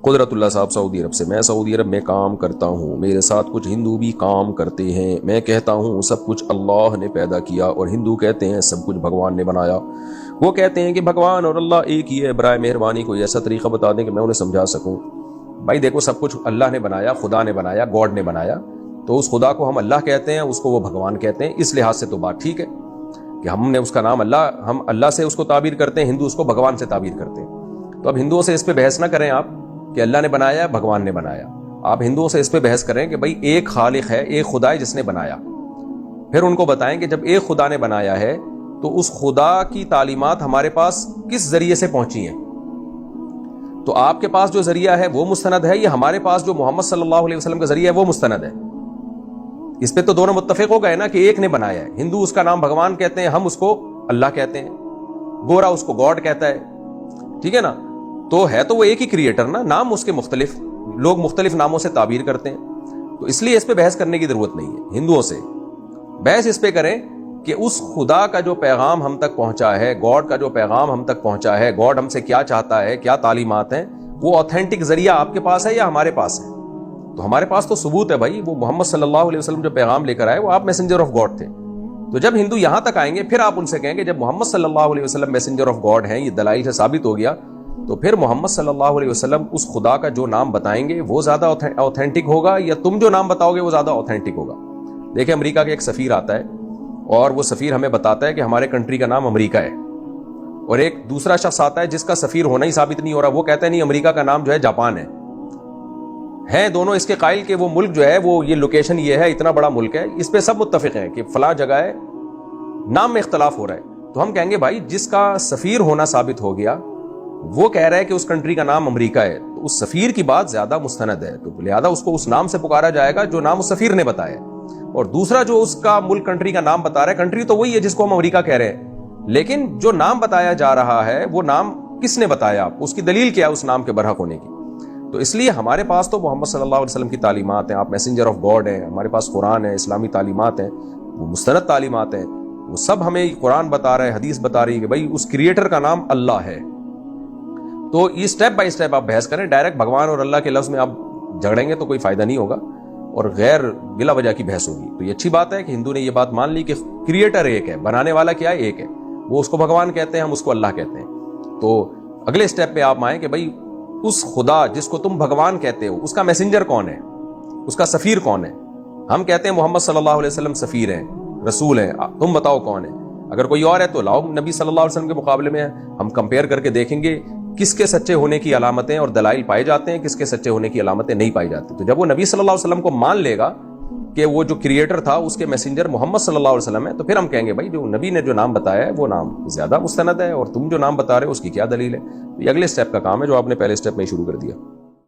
قدرت اللہ صاحب سعودی عرب سے، میں سعودی عرب میں کام کرتا ہوں، میرے ساتھ کچھ ہندو بھی کام کرتے ہیں، میں کہتا ہوں سب کچھ اللہ نے پیدا کیا اور ہندو کہتے ہیں سب کچھ بھگوان نے بنایا۔ وہ کہتے ہیں کہ بھگوان اور اللہ ایک ہی ہے، برائے مہربانی کوئی ایسا طریقہ بتا دیں کہ میں انہیں سمجھا سکوں۔ بھائی دیکھو، سب کچھ اللہ نے بنایا، خدا نے بنایا، گاڈ نے بنایا، تو اس خدا کو ہم اللہ کہتے ہیں، اس کو وہ بھگوان کہتے ہیں، اس لحاظ سے تو بات ٹھیک ہے کہ ہم نے اس کا نام اللہ، ہم اللہ سے اس کو تعبیر کرتے ہیں، ہندو اس کو بھگوان سے تعبیر کرتے ہیں۔ تو اب ہندوؤں سے اس پہ بحث نہ کریں آپ کہ اللہ نے بنایا ہے، بھگوان نے بنایا، آپ ہندوؤں سے اس پہ بحث کریں کہ بھائی ایک خالق ہے، ایک خدا ہے جس نے بنایا۔ پھر ان کو بتائیں کہ جب ایک خدا نے بنایا ہے تو اس خدا کی تعلیمات ہمارے پاس کس ذریعے سے پہنچی ہیں؟ تو آپ کے پاس جو ذریعہ ہے وہ مستند ہے، یا ہمارے پاس جو محمد صلی اللہ علیہ وسلم کا ذریعہ ہے وہ مستند ہے؟ اس پہ تو دونوں متفق ہو گئے نا کہ ایک نے بنایا ہے۔ ہندو اس کا نام بھگوان کہتے ہیں، ہم اس کو اللہ کہتے ہیں، گورا اس کو گاڈ کہتا ہے، ٹھیک ہے نا؟ تو ہے تو وہ ایک ہی کریٹر نا، نام اس کے مختلف، لوگ مختلف ناموں سے تعبیر کرتے ہیں۔ تو اس لیے اس پہ بحث کرنے کی ضرورت نہیں ہے۔ ہندوؤں سے بحث اس پہ کریں کہ اس خدا کا جو پیغام ہم تک پہنچا ہے، گاڈ کا جو پیغام ہم تک پہنچا ہے، گاڈ ہم سے کیا چاہتا ہے، کیا تعلیمات ہیں، وہ اوتھینٹک ذریعہ آپ کے پاس ہے یا ہمارے پاس ہے؟ تو ہمارے پاس تو ثبوت ہے بھائی، وہ محمد صلی اللہ علیہ وسلم جو پیغام لے کر آئے وہ آپ میسنجر آف گاڈ تھے۔ تو جب ہندو یہاں تک آئیں گے پھر آپ ان سے کہیں گے جب محمد صلی اللہ علیہ وسلم میسنجر آف گاڈ ہیں، یہ دلائل سے ثابت ہو گیا، تو پھر محمد صلی اللہ علیہ وسلم اس خدا کا جو نام بتائیں گے وہ زیادہ اوتھینٹک ہوگا یا تم جو نام بتاؤ گے وہ زیادہ اوتھینٹک ہوگا؟ دیکھیں، امریکہ کا ایک سفیر آتا ہے اور وہ سفیر ہمیں بتاتا ہے کہ ہمارے کنٹری کا نام امریکہ ہے، اور ایک دوسرا شخص آتا ہے جس کا سفیر ہونا ہی ثابت نہیں ہو رہا، وہ کہتا ہے نہیں، امریکہ کا نام جو ہے جاپان ہے دونوں اس کے قائل کہ وہ ملک جو ہے وہ یہ لوکیشن یہ ہے، اتنا بڑا ملک ہے، اس پہ سب متفق ہیں کہ فلاں جگہ ہے، نام میں اختلاف ہو رہا ہے۔ تو ہم کہیں گے بھائی جس کا سفیر ہونا ثابت ہو گیا وہ کہہ رہا ہے کہ اس کنٹری کا نام امریکہ ہے، تو اس سفیر کی بات زیادہ مستند ہے، تو لہذا اس کو اس نام سے پکارا جائے گا جو نام اس سفیر نے بتایا۔ اور دوسرا جو اس کا ملک کنٹری کا نام بتا رہا ہے، کنٹری تو وہی ہے جس کو ہم امریکہ کہہ رہے ہیں، لیکن جو نام بتایا جا رہا ہے وہ نام کس نے بتایا، اس کی دلیل کیا اس نام کے برحق ہونے کی؟ تو اس لیے ہمارے پاس تو محمد صلی اللہ علیہ وسلم کی تعلیمات ہیں، آپ میسنجر آف گاڈ ہیں، ہمارے پاس قرآن ہے، اسلامی تعلیمات ہیں، وہ مستند تعلیمات ہیں، وہ سب ہمیں قرآن بتا رہا ہے، حدیث بتا رہی ہے کہ بھائی اس کریٹر کا نام اللہ ہے۔ تو یہ سٹیپ بائی سٹیپ آپ بحث کریں، ڈائریکٹ بھگوان اور اللہ کے لفظ میں آپ جھگڑیں گے تو کوئی فائدہ نہیں ہوگا اور غیر بلا وجہ کی بحث ہوگی۔ تو یہ اچھی بات ہے کہ ہندو نے یہ بات مان لی کہ کریٹر ایک ہے، بنانے والا کیا ہے، ایک ہے، وہ اس کو بھگوان کہتے ہیں، ہم اس کو اللہ کہتے ہیں۔ تو اگلے سٹیپ پہ آپ آئیں کہ بھائی اس خدا جس کو تم بھگوان کہتے ہو اس کا میسنجر کون ہے، اس کا سفیر کون ہے؟ ہم کہتے ہیں محمد صلی اللہ علیہ وسلم سفیر ہیں، رسول ہیں، تم بتاؤ کون ہے؟ اگر کوئی اور ہے تو لاؤ نبی صلی اللہ علیہ وسلم کے مقابلے میں ہم کمپیئر کر کے دیکھیں گے کس کے سچے ہونے کی علامتیں اور دلائل پائے جاتے ہیں، کس کے سچے ہونے کی علامتیں نہیں پائی جاتی۔ تو جب وہ نبی صلی اللہ علیہ وسلم کو مان لے گا کہ وہ جو کریٹر تھا اس کے میسنجر محمد صلی اللہ علیہ وسلم ہے، تو پھر ہم کہیں گے بھائی جو نبی نے جو نام بتایا ہے وہ نام زیادہ مستند ہے، اور تم جو نام بتا رہے ہو اس کی کیا دلیل ہے؟ تو یہ اگلے سٹیپ کا کام ہے جو آپ نے پہلے سٹیپ میں ہی شروع کر دیا۔